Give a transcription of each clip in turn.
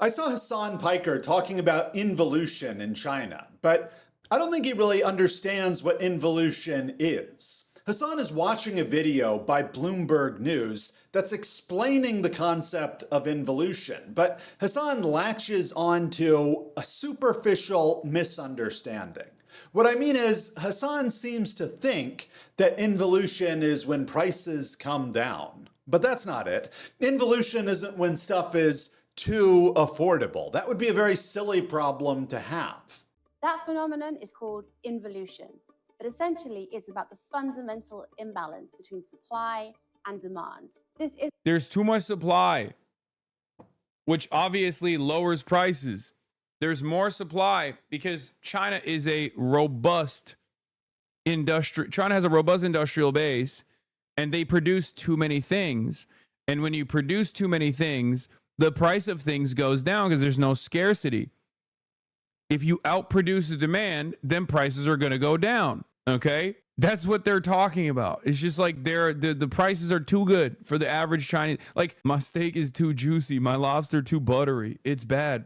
I saw Hasan Piker talking about involution in China, but I don't think he really understands what involution is. Hasan is watching a video by Bloomberg News that's explaining the concept of involution, but Hasan latches onto a superficial misunderstanding. What I mean is, Hasan seems to think that involution is when prices come down. But that's not it. Involution isn't when stuff is too affordable. That would be a very silly problem to have. That phenomenon is called involution, but essentially it's about the fundamental imbalance between supply and demand. There's too much supply, which obviously lowers prices. There's more supply because China is a robust industry. China has a robust industrial base, and they produce too many things. And when you produce too many things, the price of things goes down because there's no scarcity. If you outproduce the demand, then prices are going to go down. Okay? That's what they're talking about. It's just like the prices are too good for the average Chinese. Like, my steak is too juicy. My lobster too buttery. It's bad.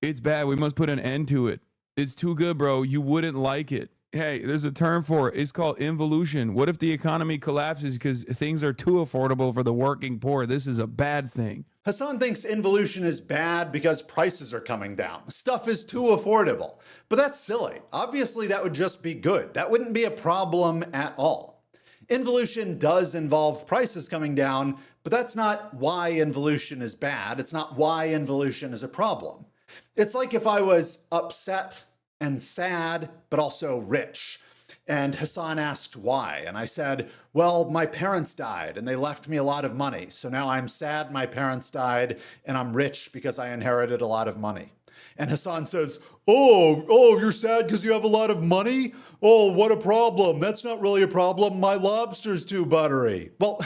It's bad. We must put an end to it. It's too good, bro. You wouldn't like it. Hey, there's a term for it. It's called involution. What if the economy collapses because things are too affordable for the working poor? This is a bad thing. Hasan thinks involution is bad because prices are coming down. Stuff is too affordable. But that's silly. Obviously, that would just be good. That wouldn't be a problem at all. Involution does involve prices coming down, but that's not why involution is bad. It's not why involution is a problem. It's like if I was upset and sad, but also rich. And Hasan asked why. And I said, well, my parents died and they left me a lot of money. So now I'm sad my parents died and I'm rich because I inherited a lot of money. And Hasan says, oh, you're sad because you have a lot of money? Oh, what a problem. That's not really a problem. My lobster's too buttery. Well,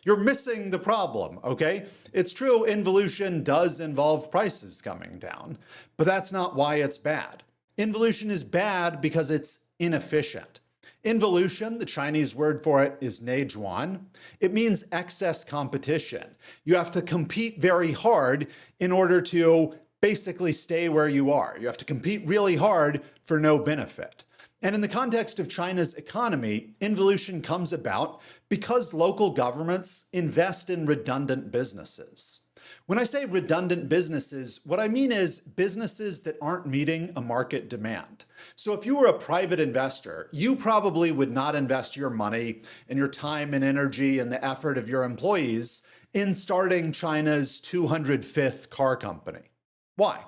you're missing the problem, okay? It's true, involution does involve prices coming down, but that's not why it's bad. Involution is bad because it's inefficient. Involution, the Chinese word for it is neizhuan. It means excess competition. You have to compete very hard in order to basically stay where you are. You have to compete really hard for no benefit. And in the context of China's economy, involution comes about because local governments invest in redundant businesses. When I say redundant businesses, what I mean is businesses that aren't meeting a market demand. So if you were a private investor, you probably would not invest your money and your time and energy and the effort of your employees in starting China's 205th car company. Why?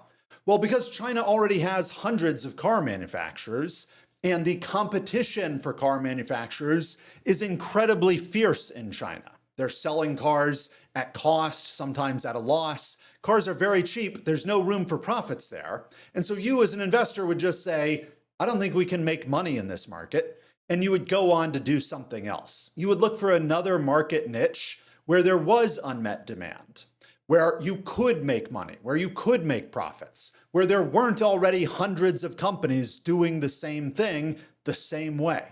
Well, because China already has hundreds of car manufacturers, and the competition for car manufacturers is incredibly fierce in China. They're selling cars at cost, sometimes at a loss. Cars are very cheap. There's no room for profits there. And so you as an investor would just say, I don't think we can make money in this market. And you would go on to do something else. You would look for another market niche where there was unmet demand, where you could make money, where you could make profits, where there weren't already hundreds of companies doing the same thing the same way.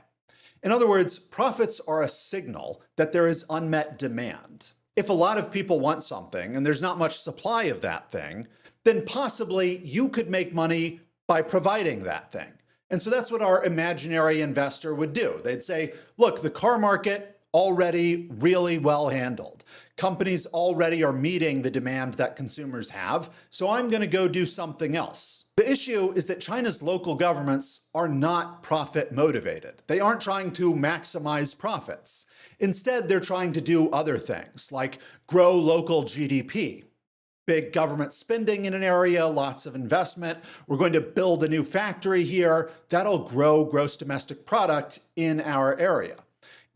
In other words, profits are a signal that there is unmet demand. If a lot of people want something and there's not much supply of that thing, then possibly you could make money by providing that thing. And so that's what our imaginary investor would do. They'd say, look, the car market already really well handled. Companies already are meeting the demand that consumers have, so I'm going to go do something else. The issue is that China's local governments are not profit motivated. They aren't trying to maximize profits. Instead, they're trying to do other things, like grow local GDP. Big government spending in an area, lots of investment. We're going to build a new factory here. That'll grow gross domestic product in our area.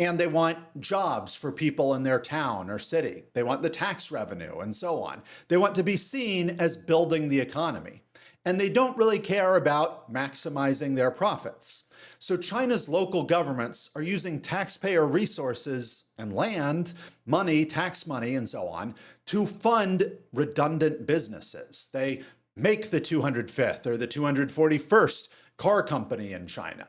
And they want jobs for people in their town or city. They want the tax revenue and so on. They want to be seen as building the economy. And they don't really care about maximizing their profits. So China's local governments are using taxpayer resources and land, money, tax money, and so on, to fund redundant businesses. They make the 205th or the 241st car company in China.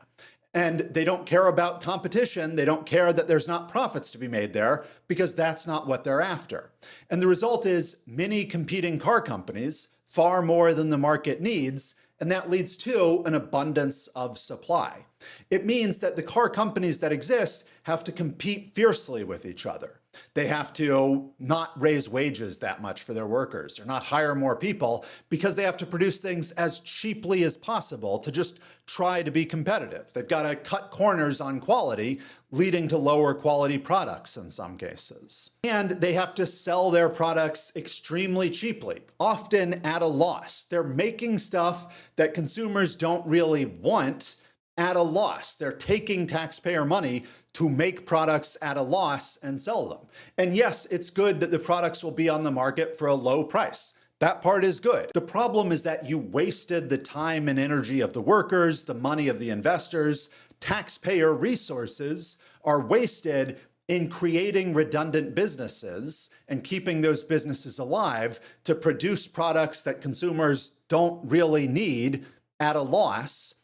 And they don't care about competition. They don't care that there's not profits to be made there because that's not what they're after. And the result is many competing car companies, far more than the market needs, and that leads to an abundance of supply. It means that the car companies that exist have to compete fiercely with each other. They have to not raise wages that much for their workers or not hire more people because they have to produce things as cheaply as possible to just try to be competitive. They've got to cut corners on quality, leading to lower quality products in some cases. And they have to sell their products extremely cheaply, often at a loss. They're making stuff that consumers don't really want at a loss. They're taking taxpayer money to make products at a loss and sell them. And yes, it's good that the products will be on the market for a low price. That part is good. The problem is that you wasted the time and energy of the workers, the money of the investors. Taxpayer resources are wasted in creating redundant businesses and keeping those businesses alive to produce products that consumers don't really need at a loss.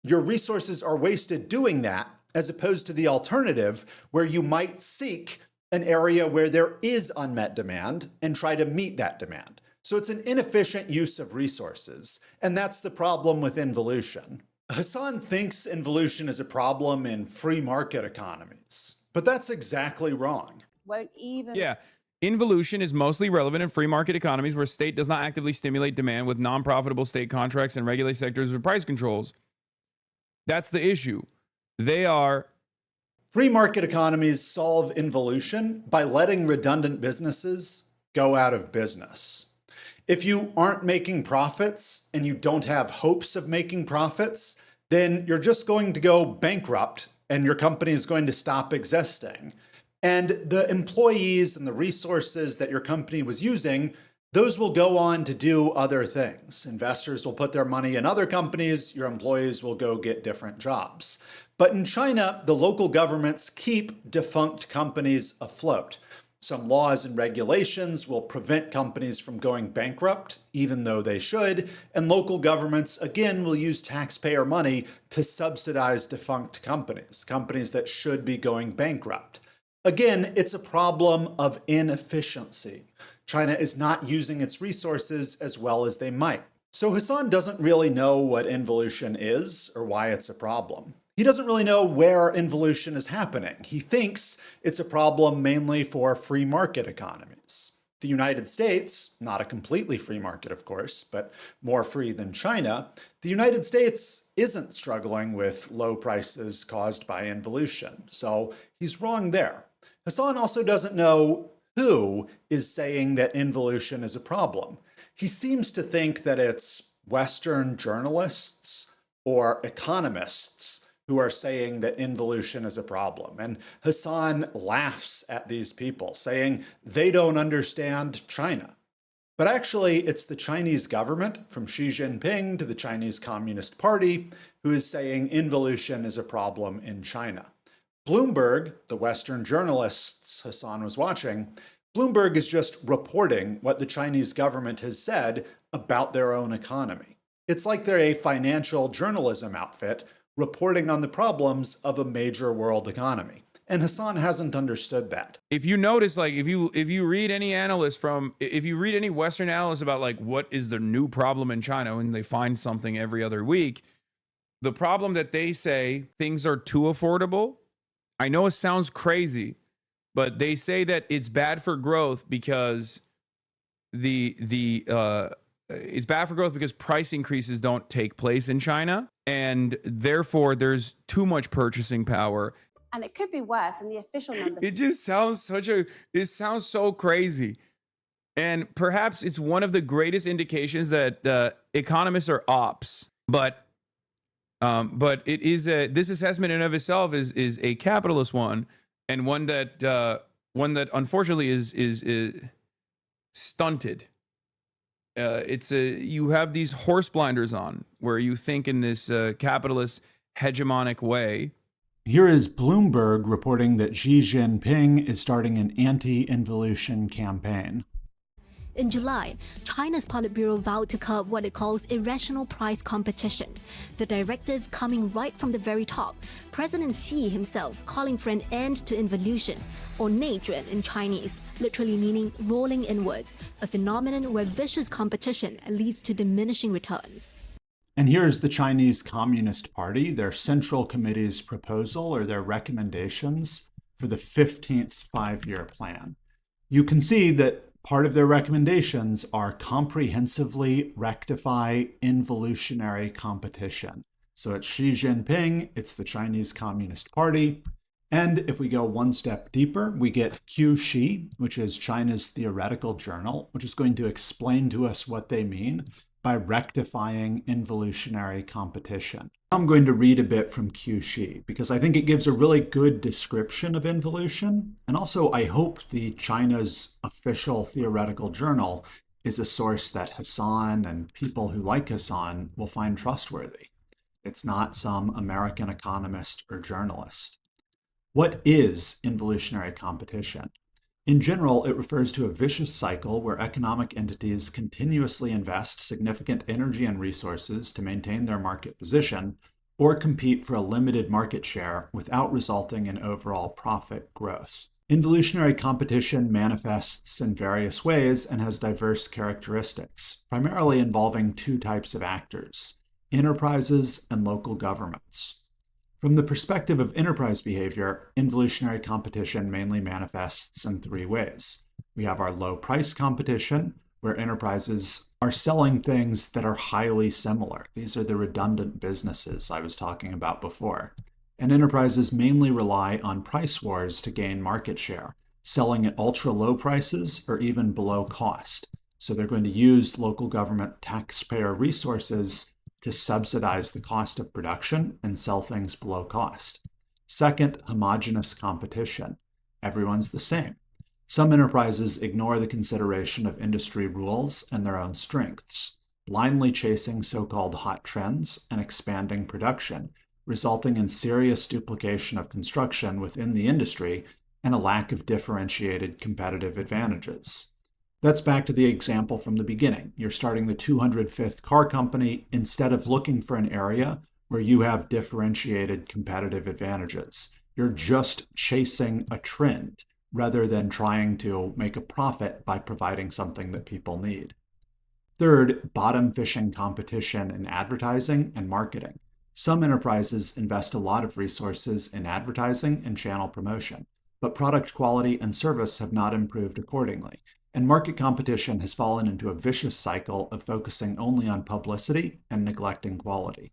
Your resources are wasted doing that, as opposed to the alternative where you might seek an area where there is unmet demand and try to meet that demand. So it's an inefficient use of resources, and that's the problem with involution. Hasan thinks involution is a problem in free market economies, but that's exactly wrong. Won't even Yeah. Involution is mostly relevant in free market economies where state does not actively stimulate demand with non-profitable state contracts and regulate sectors with price controls. That's the issue. They are Free market economies solve involution by letting redundant businesses go out of business. If you aren't making profits and you don't have hopes of making profits, then you're just going to go bankrupt and your company is going to stop existing. And the employees and the resources that your company was using, those will go on to do other things. Investors will put their money in other companies, your employees will go get different jobs. But in China, the local governments keep defunct companies afloat. Some laws and regulations will prevent companies from going bankrupt, even though they should, and local governments, again, will use taxpayer money to subsidize defunct companies, companies that should be going bankrupt. Again, it's a problem of inefficiency. China is not using its resources as well as they might. So Hasan doesn't really know what involution is or why it's a problem. He doesn't really know where involution is happening. He thinks it's a problem mainly for free market economies. The United States, not a completely free market, of course, but more free than China, the United States isn't struggling with low prices caused by involution. So he's wrong there. Hasan also doesn't know who is saying that involution is a problem. He seems to think that it's Western journalists or economists who are saying that involution is a problem. And Hasan laughs at these people, saying they don't understand China. But actually, it's the Chinese government, from Xi Jinping to the Chinese Communist Party, who is saying involution is a problem in China. Bloomberg, the Western journalists Hasan was watching, Bloomberg is just reporting what the Chinese government has said about their own economy. It's like they're a financial journalism outfit reporting on the problems of a major world economy. And Hasan hasn't understood that. if you notice, like if you read any analyst from if you read any Western analysts about like what is the new problem in China when they find something every other week, the problem that they say things are too affordable. I know it sounds crazy, but they say that it's bad for growth because it's bad for growth because price increases don't take place in China, and therefore there's too much purchasing power. and it could be worse in the official numbers. It just sounds it sounds so crazy. And perhaps it's one of the greatest indications that economists are ops, but it is this assessment in and of itself is a capitalist one, and one that unfortunately is stunted. You have these horse blinders on where you think in this capitalist hegemonic way. Here is Bloomberg reporting that Xi Jinping is starting an anti-involution campaign. In July, China's Politburo vowed to curb what it calls irrational price competition, the directive coming right from the very top, President Xi himself calling for an end to involution, or 内卷 in Chinese, literally meaning rolling inwards, a phenomenon where vicious competition leads to diminishing returns. And here's the Chinese Communist Party, their Central Committee's proposal or their recommendations for the 15th five-year plan. You can see that part of their recommendations are comprehensively rectify involutionary competition. So it's Xi Jinping, it's the Chinese Communist Party. And if we go one step deeper, we get Q-Xi, which is China's theoretical journal, which is going to explain to us what they mean by rectifying involutionary competition. I'm going to read a bit from Q-Xi because I think it gives a really good description of involution. And also, I hope the China's official theoretical journal is a source that Hasan and people who like Hasan will find trustworthy. It's not some American economist or journalist. What is involutionary competition? In general, it refers to a vicious cycle where economic entities continuously invest significant energy and resources to maintain their market position or compete for a limited market share without resulting in overall profit growth. Involutionary competition manifests in various ways and has diverse characteristics, primarily involving two types of actors: enterprises and local governments. From the perspective of enterprise behavior, involutionary competition mainly manifests in three ways. We have our low price competition, where enterprises are selling things that are highly similar. These are the redundant businesses I was talking about before. And enterprises mainly rely on price wars to gain market share, selling at ultra low prices or even below cost. So they're going to use local government taxpayer resources to subsidize the cost of production and sell things below cost. Second, homogeneous competition. Everyone's the same. Some enterprises ignore the consideration of industry rules and their own strengths, blindly chasing so-called hot trends and expanding production, resulting in serious duplication of construction within the industry and a lack of differentiated competitive advantages. That's back to the example from the beginning. You're starting the 205th car company instead of looking for an area where you have differentiated competitive advantages. You're just chasing a trend rather than trying to make a profit by providing something that people need. Third, bottom fishing competition in advertising and marketing. Some enterprises invest a lot of resources in advertising and channel promotion, but product quality and service have not improved accordingly. And market competition has fallen into a vicious cycle of focusing only on publicity and neglecting quality.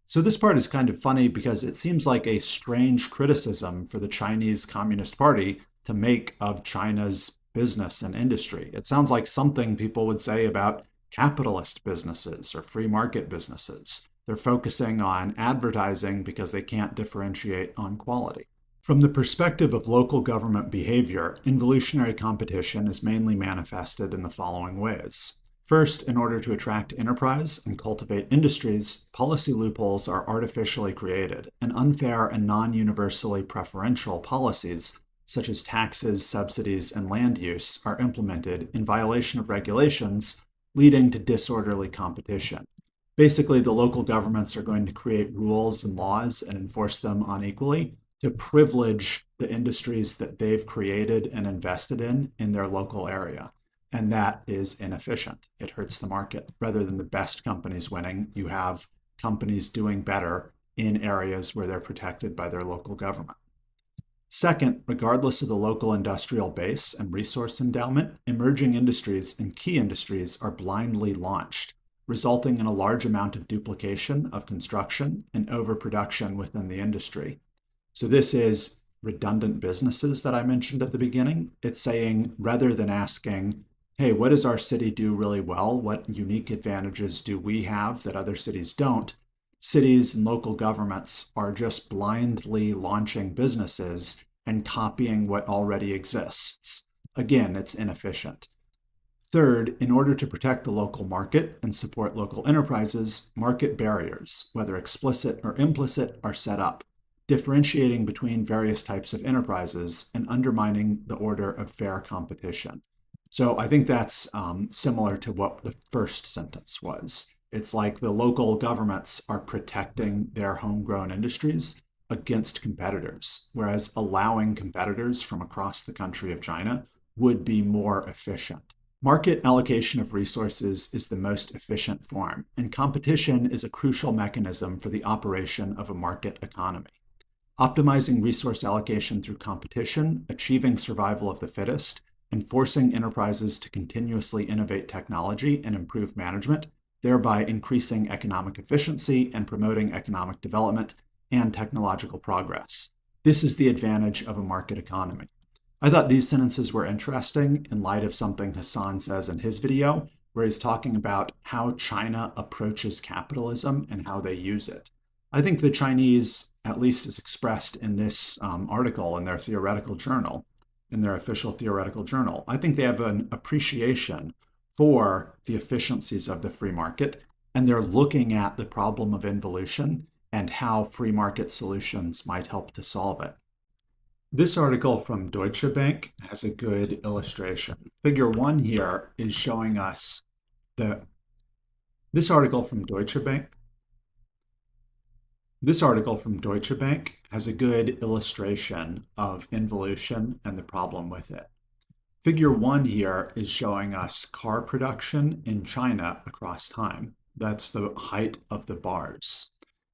So this part is kind of funny because it seems like a strange criticism for the Chinese Communist Party to make of China's business and industry. It sounds like something people would say about capitalist businesses or free market businesses. They're focusing on advertising because they can't differentiate on quality. From the perspective of local government behavior, involutionary competition is mainly manifested in the following ways. First, in order to attract enterprise and cultivate industries, policy loopholes are artificially created, and unfair and non-universally preferential policies, such as taxes, subsidies, and land use, are implemented in violation of regulations, leading to disorderly competition. Basically, the local governments are going to create rules and laws and enforce them unequally to privilege the industries that they've created and invested in their local area. And that is inefficient. It hurts the market. Rather than the best companies winning, you have companies doing better in areas where they're protected by their local government. Second, regardless of the local industrial base and resource endowment, emerging industries and key industries are blindly launched, resulting in a large amount of duplication of construction and overproduction within the industry. So this is redundant businesses that I mentioned at the beginning. It's saying, rather than asking, hey, what does our city do really well? What unique advantages do we have that other cities don't? Cities and local governments are just blindly launching businesses and copying what already exists. Again, it's inefficient. Third, in order to protect the local market and support local enterprises, market barriers, whether explicit or implicit, are set up, differentiating between various types of enterprises and undermining the order of fair competition. So I think that's similar to what the first sentence was. It's like the local governments are protecting their homegrown industries against competitors, whereas allowing competitors from across the country of China would be more efficient. Market allocation of resources is the most efficient form, and competition is a crucial mechanism for the operation of a market economy. Optimizing resource allocation through competition, achieving survival of the fittest, and forcing enterprises to continuously innovate technology and improve management, thereby increasing economic efficiency and promoting economic development and technological progress. This is the advantage of a market economy. I thought these sentences were interesting in light of something Hasan says in his video, where he's talking about how China approaches capitalism and how they use it. I think the Chinese, at least as expressed in this article in their theoretical journal, in their official theoretical journal, I think they have an appreciation for the efficiencies of the free market, and they're looking at the problem of involution and how free market solutions might help to solve it. This article from Deutsche Bank has a good illustration. Figure 1 here is showing us this article from Deutsche Bank has a good illustration of involution and the problem with it. Figure 1 here is showing us car production in China across time. That's the height of the bars.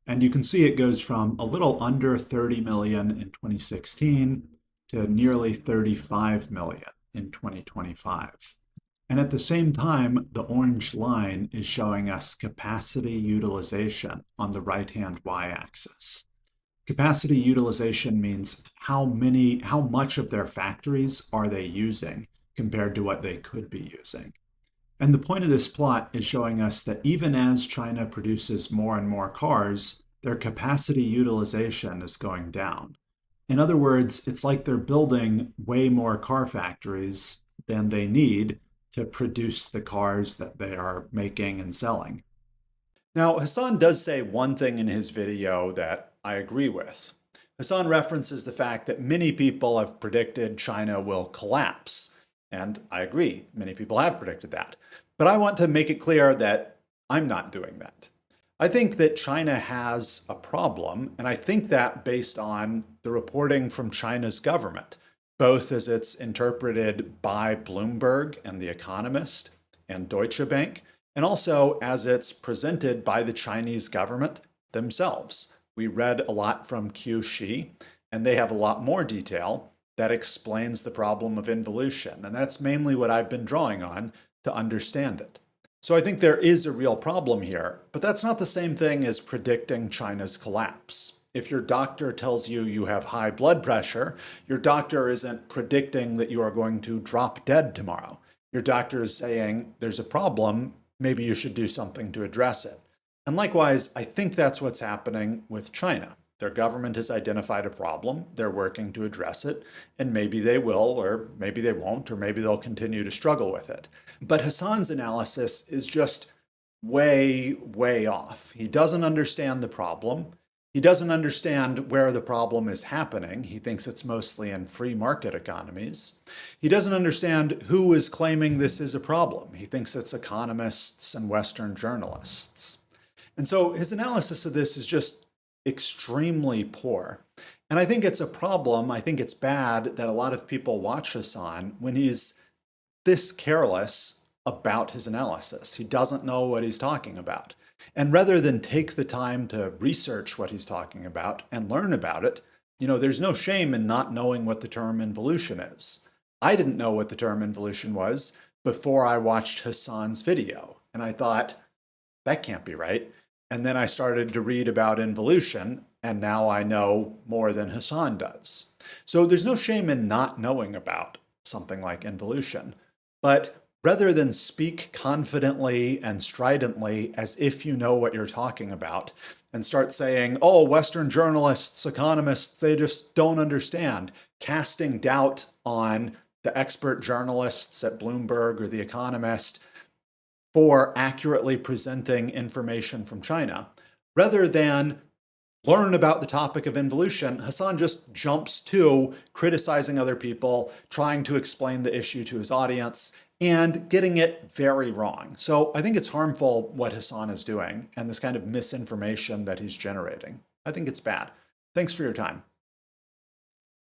And you can see it goes from a little under 30 million in 2016 to nearly 35 million in 2025. And at the same time, the orange line is showing us capacity utilization on the right-hand y-axis. Capacity utilization means how much of their factories are they using compared to what they could be using. And the point of this plot is showing us that even as China produces more and more cars, their capacity utilization is going down. In other words, it's like they're building way more car factories than they need to produce the cars that they are making and selling. Now, Hasan does say one thing in his video that I agree with. Hasan references the fact that many people have predicted China will collapse. And I agree, many people have predicted that. But I want to make it clear that I'm not doing that. I think that China has a problem, and I think that based on the reporting from China's government, both as it's interpreted by Bloomberg and The Economist and Deutsche Bank, and also as it's presented by the Chinese government themselves. We read a lot from Q Xi, and they have a lot more detail that explains the problem of involution. And that's mainly what I've been drawing on to understand it. So I think there is a real problem here, but that's not the same thing as predicting China's collapse. If your doctor tells you you have high blood pressure, your doctor isn't predicting that you are going to drop dead tomorrow. Your doctor is saying there's a problem, maybe you should do something to address it. And likewise, I think that's what's happening with China. Their government has identified a problem, they're working to address it, and maybe they will, or maybe they won't, or maybe they'll continue to struggle with it. But Hasan's analysis is just way, way off. He doesn't understand the problem. He doesn't understand where the problem is happening. He thinks it's mostly in free market economies. He doesn't understand who is claiming this is a problem. He thinks it's economists and Western journalists. And so his analysis of this is just extremely poor. And I think it's a problem. I think it's bad that a lot of people watch Hasan when he's this careless about his analysis. He doesn't know what he's talking about. And rather than take the time to research what he's talking about and learn about it, there's no shame in not knowing what the term involution is. I didn't know what the term involution was before I watched Hasan's video. And I thought, that can't be right. And then I started to read about involution, and now I know more than Hasan does. So there's no shame in not knowing about something like involution. But rather than speak confidently and stridently as if you know what you're talking about, and start saying, oh, Western journalists, economists, they just don't understand, casting doubt on the expert journalists at Bloomberg or The Economist for accurately presenting information from China, rather than learn about the topic of involution, Hasan just jumps to criticizing other people, trying to explain the issue to his audience, and getting it very wrong. So I think it's harmful what Hasan is doing and this kind of misinformation that he's generating. I think it's bad. Thanks for your time.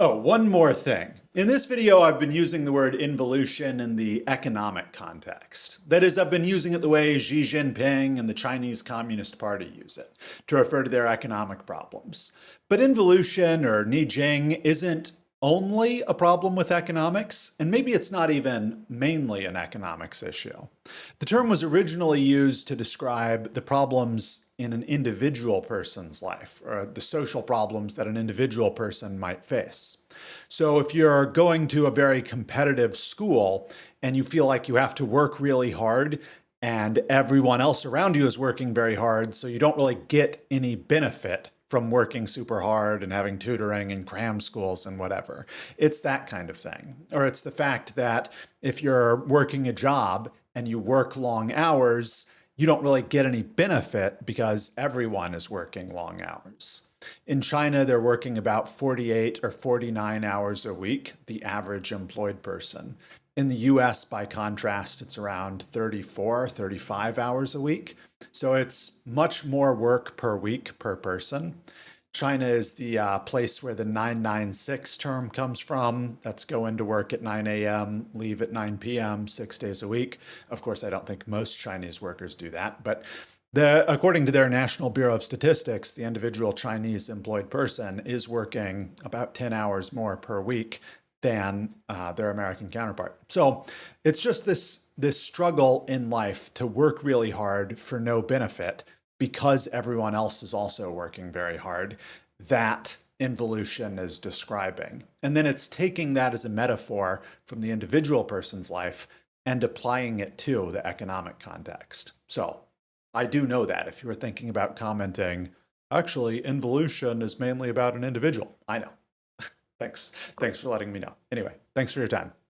Oh, one more thing. In this video, I've been using the word involution in the economic context. That is, I've been using it the way Xi Jinping and the Chinese Communist Party use it, to refer to their economic problems. But involution, or Nijing, isn't only a problem with economics, and maybe it's not even mainly an economics issue. The term was originally used to describe the problems in an individual person's life, or the social problems that an individual person might face. So if you're going to a very competitive school and you feel like you have to work really hard and everyone else around you is working very hard, so you don't really get any benefit from working super hard and having tutoring and cram schools and whatever. It's that kind of thing. Or it's the fact that if you're working a job and you work long hours, you don't really get any benefit because everyone is working long hours. In China, they're working about 48 or 49 hours a week, the average employed person. In the US, by contrast, it's around 34, 35 hours a week. So it's much more work per week per person. China is the place where the 996 term comes from. That's go into work at 9 a.m., leave at 9 p.m., 6 days a week. Of course, I don't think most Chinese workers do that, but according to their National Bureau of Statistics, the individual Chinese employed person is working about 10 hours more per week than their American counterpart. So it's just this struggle in life to work really hard for no benefit because everyone else is also working very hard, that involution is describing. And then it's taking that as a metaphor from the individual person's life and applying it to the economic context. So I do know that if you were thinking about commenting, actually, involution is mainly about an individual. I know. Thanks for letting me know. Anyway, thanks for your time.